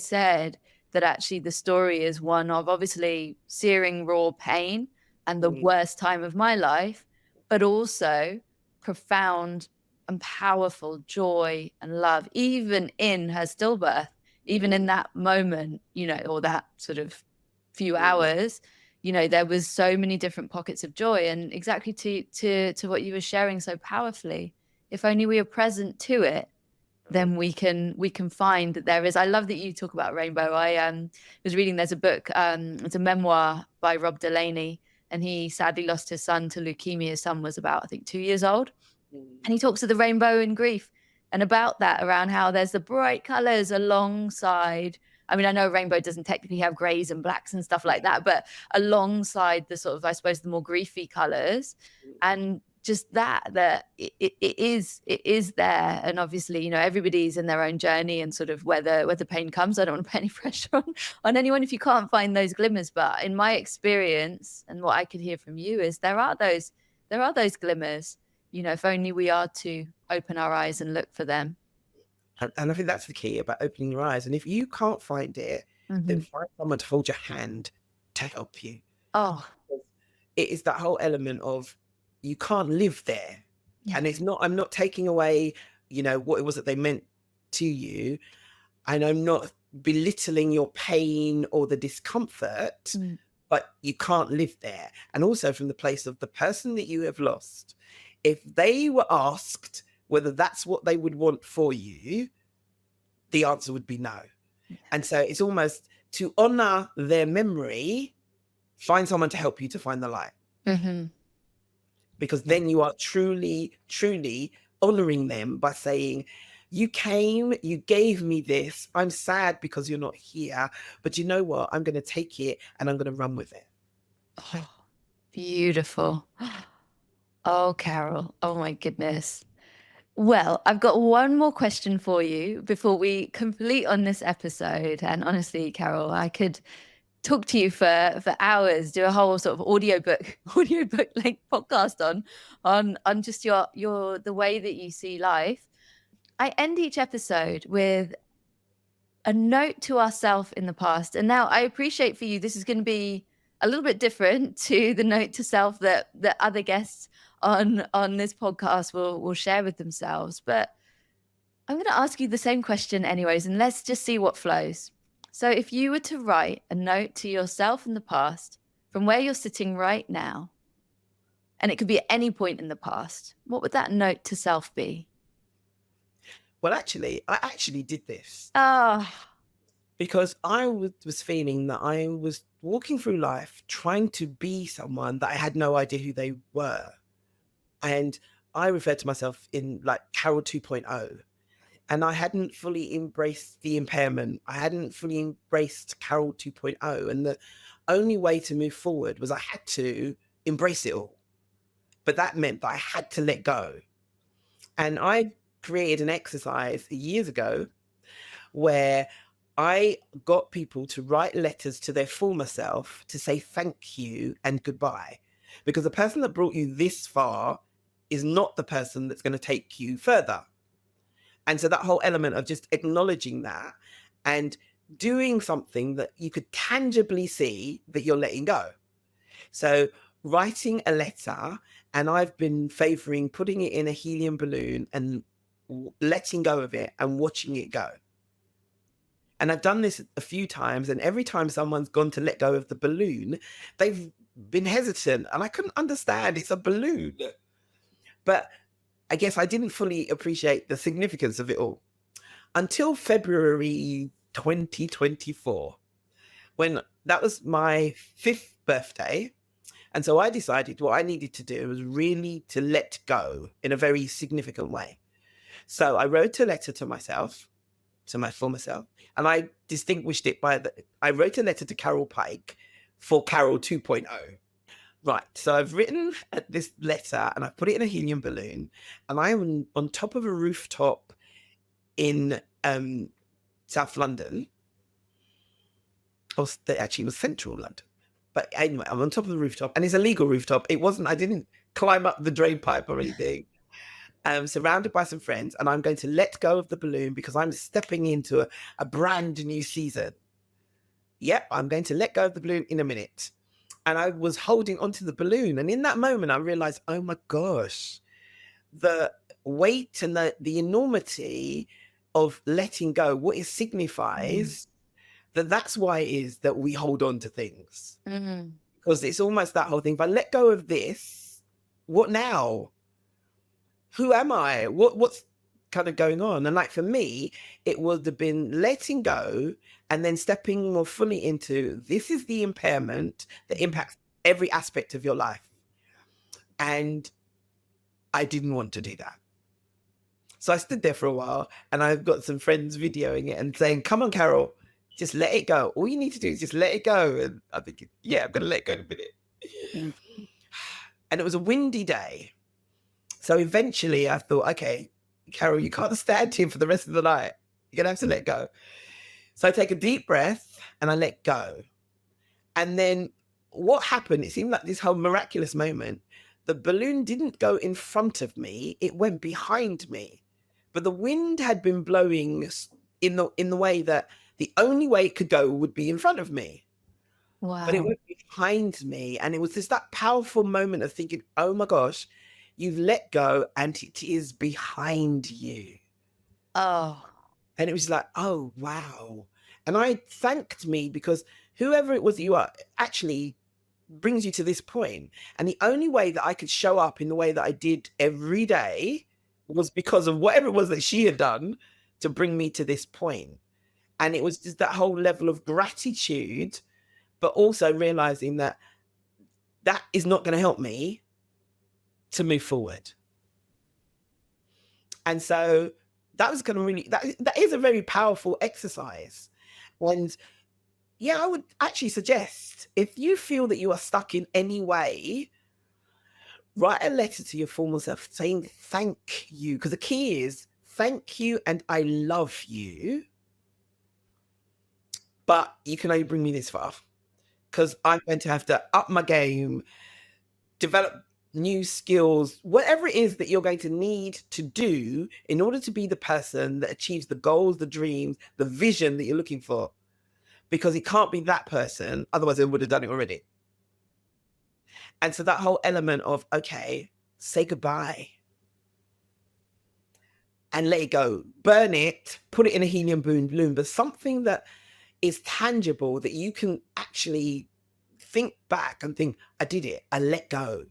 B: said that actually the story is one of obviously searing raw pain and the
A: Mm,
B: worst time of my life, but also profound and powerful joy and love, even in her stillbirth, even in that moment, or that sort of few
A: mm,
B: hours, there was so many different pockets of joy. And exactly to what you were sharing so powerfully, if only we are present to it, then we can find that there is. I love that you talk about rainbow. I was reading, there's a book, it's a memoir by Rob Delaney, and he sadly lost his son to leukemia. His son was about, I think, 2 years old,
A: mm,
B: and he talks of the rainbow in grief and about that, around how there's the bright colors alongside. I mean, I know rainbow doesn't technically have grays and blacks and stuff
A: yeah.
B: like that, but alongside the sort of, I suppose, the more griefy colors, and just that it is there. And obviously, everybody's in their own journey, and sort of where the pain comes. I don't want to put any pressure on anyone if you can't find those glimmers. But in my experience, and what I could hear from you, is there are those glimmers. If only we are to open our eyes and look for them.
A: And I think that's the key about opening your eyes. And if you can't find it, then
B: Hmm.
A: find someone to hold your hand to help you.
B: Oh,
A: It is that whole element of you can't live there.
B: yeah.
A: And I'm not taking away, what it was that they meant to you. And I'm not belittling your pain or the discomfort,
B: Mm.
A: but you can't live there. And also from the place of the person that you have lost, if they were asked whether that's what they would want for you, the answer would be no. And so it's almost to honor their memory, find someone to help you to find the light.
B: Hmm.
A: Because then you are truly, truly honoring them by saying, you came, you gave me this. I'm sad because you're not here. But you know what? I'm going to take it and I'm going to run with it.
B: Oh, beautiful. Oh, Carole. Oh my goodness. Well, I've got one more question for you before we complete on this episode. And honestly, Carole, I could talk to you for hours, do a whole sort of audiobook like podcast on just your the way that you see life. I end each episode with a note to ourselves in the past. And now I appreciate for you, this is going to be a little bit different to the note to self that other guests on this podcast will share with themselves. But I'm going to ask you the same question anyways, and let's just see what flows. So if you were to write a note to yourself in the past from where you're sitting right now, and it could be at any point in the past, what would that note to self be?
A: Well, actually, I actually did this
B: Ah,
A: because I was feeling that I was walking through life trying to be someone that I had no idea who they were. And I referred to myself in like Carole 2.0. and I hadn't fully embraced the impairment. I hadn't fully embraced Carole 2.0. And the only way to move forward was I had to embrace it all. But that meant that I had to let go. And I created an exercise years ago where I got people to write letters to their former self to say thank you and goodbye. Because the person that brought you this far is not the person that's going to take you further. And so that whole element of just acknowledging that and doing something that you could tangibly see that you're letting go. So writing a letter, and I've been favoring putting it in a helium balloon and letting go of it and watching it go. And I've done this a few times, and every time someone's gone to let go of the balloon, they've been hesitant, and I couldn't understand. It's a balloon. But I guess I didn't fully appreciate the significance of it all until February 2024, when that was my 5th birthday. And so I decided what I needed to do was really to let go in a very significant way. So I wrote a letter to myself, to my former self, and I distinguished it by I wrote a letter to Carole Pyke for Carole 2.0. Right, so I've written this letter and I've put it in a helium balloon, and I'm on top of a rooftop in South London. Or actually, it was central London. But anyway, I'm on top of the rooftop, and it's a legal rooftop. It wasn't, I didn't climb up the drain pipe or anything. I'm surrounded by some friends, and I'm going to let go of the balloon because I'm stepping into a brand new season. Yep, I'm going to let go of the balloon in a minute. And I was holding onto the balloon. And in that moment, I realized, oh my gosh, the weight and the enormity of letting go, what it signifies, that's why it is that we hold on to things. Because it's almost that whole thing. If I let go of this, what now? Who am I? What's kind of going on? And like for me, it would have been letting go and then stepping more fully into this is the impairment that impacts every aspect of your life. And I didn't want to do that. So I stood there for a while, and I've got some friends videoing it and saying, come on, Carole, just let it go. All you need to do is just let it go. And I'm thinking, yeah, I'm going to let it go in a minute. And it was a windy day. So eventually I thought, okay, Carole, you can't stand here for the rest of the night. You're going to have to let go. So I take a deep breath and I let go. And then what happened, it seemed like this whole miraculous moment, the balloon didn't go in front of me, it went behind me. But the wind had been blowing in the way that the only way it could go would be in front of me.
B: Wow.
A: But it went behind me. And it was just that powerful moment of thinking, oh my gosh, you've let go and it is behind you.
B: Oh.
A: And it was like, oh, wow. And I thanked me because whoever it was that you are actually brings you to this point. And the only way that I could show up in the way that I did every day was because of whatever it was that she had done to bring me to this point. And it was just that whole level of gratitude, but also realizing that that is not going to help me to move forward. And so that was going to really, that is a very powerful exercise. And yeah, I would actually suggest if you feel that you are stuck in any way, write a letter to your former self saying thank you. Because the key is thank you and I love you. But you can only bring me this far. Because I'm going to have to up my game, develop new skills, whatever it is that you're going to need to do in order to be the person that achieves the goals, the dreams, the vision that you're looking for. Because it can't be that person, otherwise they would have done it already. And so that whole element of, okay, say goodbye and let it go, burn it, put it in a helium balloon, but something that is tangible that you can actually think back and think, I did it, I let go.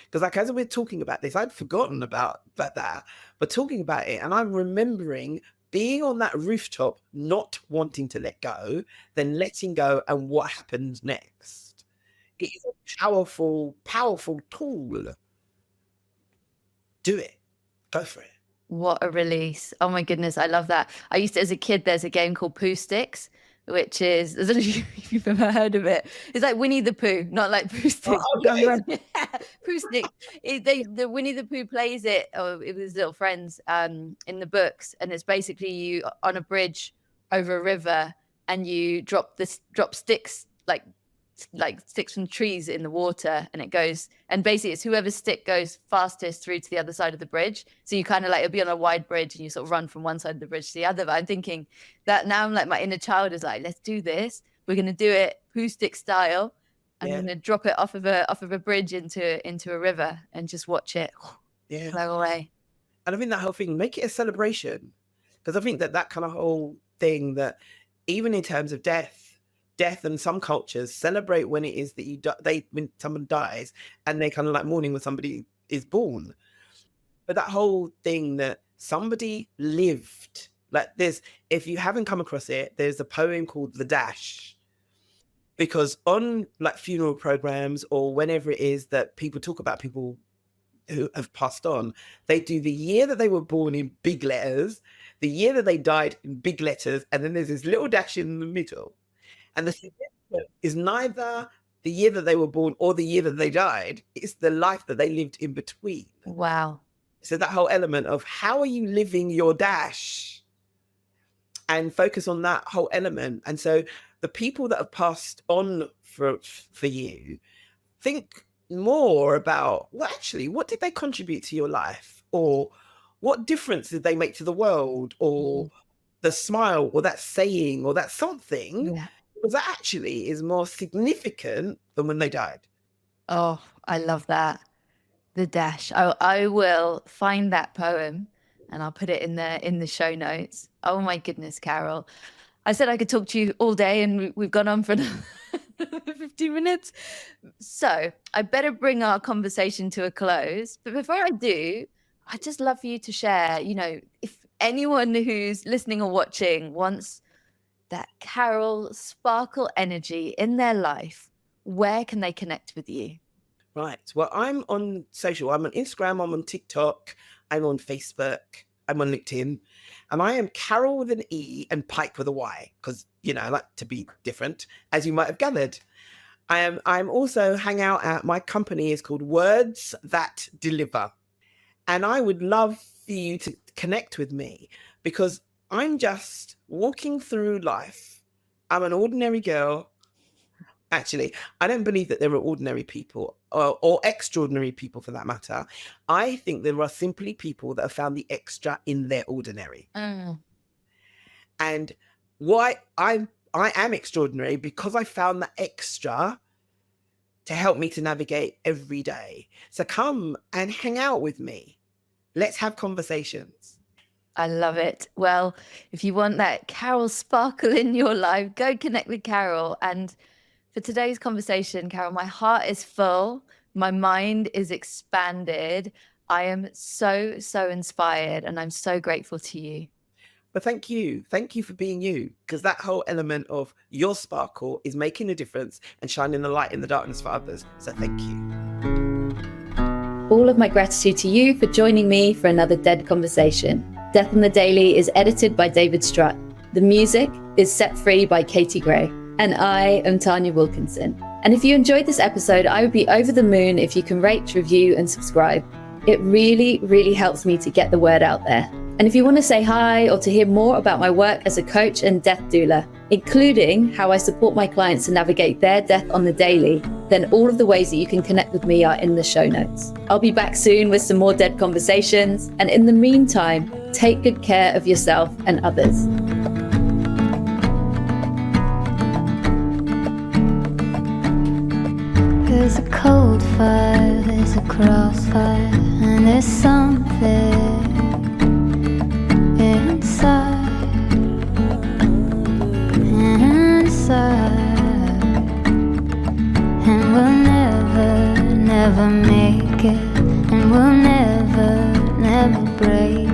A: Because like as we're talking about this, I'd forgotten about that, but talking about it, and I'm remembering being on that rooftop, not wanting to let go, then letting go, and what happens next. It is a powerful, powerful tool. Do it. Go for it.
B: What a release. Oh my goodness, I love that. I used to, as a kid, there's a game called Pooh Sticks, which is, I don't know if you've ever heard of it. It's like Winnie the Pooh, not like Pooh Sticks.
A: Oh,
B: But come
A: okay.
B: from Pooh Sticks. The Winnie the Pooh plays it, or with his little friends, in the books, and it's basically you on a bridge over a river, and you drop sticks like sticks from trees in the water, and it goes, and basically it's whoever's stick goes fastest through to the other side of the bridge. So you kind of like, it'll be on a wide bridge and you sort of run from one side of the bridge to the other. But I'm thinking that now, I'm like, my inner child is like, let's do this, we're going to do it Pooh Stick style. I'm
A: Yeah.
B: going to drop it off of a bridge into a river and just watch it
A: Yeah.
B: flow away.
A: And I think that whole thing, make it a celebration, because I think that kind of whole thing, that even in terms of death and some cultures celebrate when it is that when someone dies, and they kind of like mourning when somebody is born. But that whole thing that somebody lived, like if you haven't come across it, there's a poem called The Dash. Because on like funeral programs or whenever it is that people talk about people who have passed on, they do the year that they were born in big letters, the year that they died in big letters, and then there's this little dash in the middle. And the significance is neither the year that they were born or the year that they died. It's the life that they lived in between.
B: Wow.
A: So that whole element of how are you living your dash, and focus on that whole element. And so the people that have passed on for you, think more about, well, actually, what did they contribute to your life? Or what difference did they make to the world? Or the smile, or that saying, or that something,
B: Yeah.
A: because that actually is more significant than when they died.
B: Oh, I love that. The Dash. I will find that poem and I'll put it in the show notes. Oh my goodness, Carole. I said I could talk to you all day, and we've gone on for 15 minutes. So I better bring our conversation to a close. But before I do, I'd just love for you to share, if anyone who's listening or watching wants that Carole sparkle energy in their life, where can they connect with you?
A: Right. Well, I'm on social. I'm on Instagram. I'm on TikTok. I'm on Facebook. I'm on LinkedIn. And I am Carole with an E and Pyke with a Y, because, I like to be different, as you might have gathered. I'm also hang out at, my company is called Words That Deliver. And I would love for you to connect with me, because I'm just walking through life. I'm an ordinary girl. Actually, I don't believe that there are ordinary people or extraordinary people, for that matter. I think there are simply people that have found the extra in their ordinary. And why I am extraordinary, because I found that extra to help me to navigate every day. So come and hang out with me. Let's have conversations.
B: I love it. Well, if you want that Carole sparkle in your life, go connect with Carole. And for today's conversation, Carole, my heart is full. My mind is expanded. I am so, so inspired, and I'm so grateful to you.
A: But thank you. Thank you for being you, because that whole element of your sparkle is making a difference and shining a light in the darkness for others. So thank you.
B: All of my gratitude to you for joining me for another Dead Conversation. Death on the Daily is edited by David Strutt. The music is Set Free by Katie Gray. And I am Tanya Wilkinson. And if you enjoyed this episode, I would be over the moon if you can rate, review, and subscribe. It really, really helps me to get the word out there. And if you want to say hi or to hear more about my work as a coach and death doula, including how I support my clients to navigate their death on the daily, then all of the ways that you can connect with me are in the show notes. I'll be back soon with some more Dead Conversations. And in the meantime, take good care of yourself and others.
C: There's a cold fire, there's a crossfire, and there's something inside, and we'll never, never make it, and we'll never, never break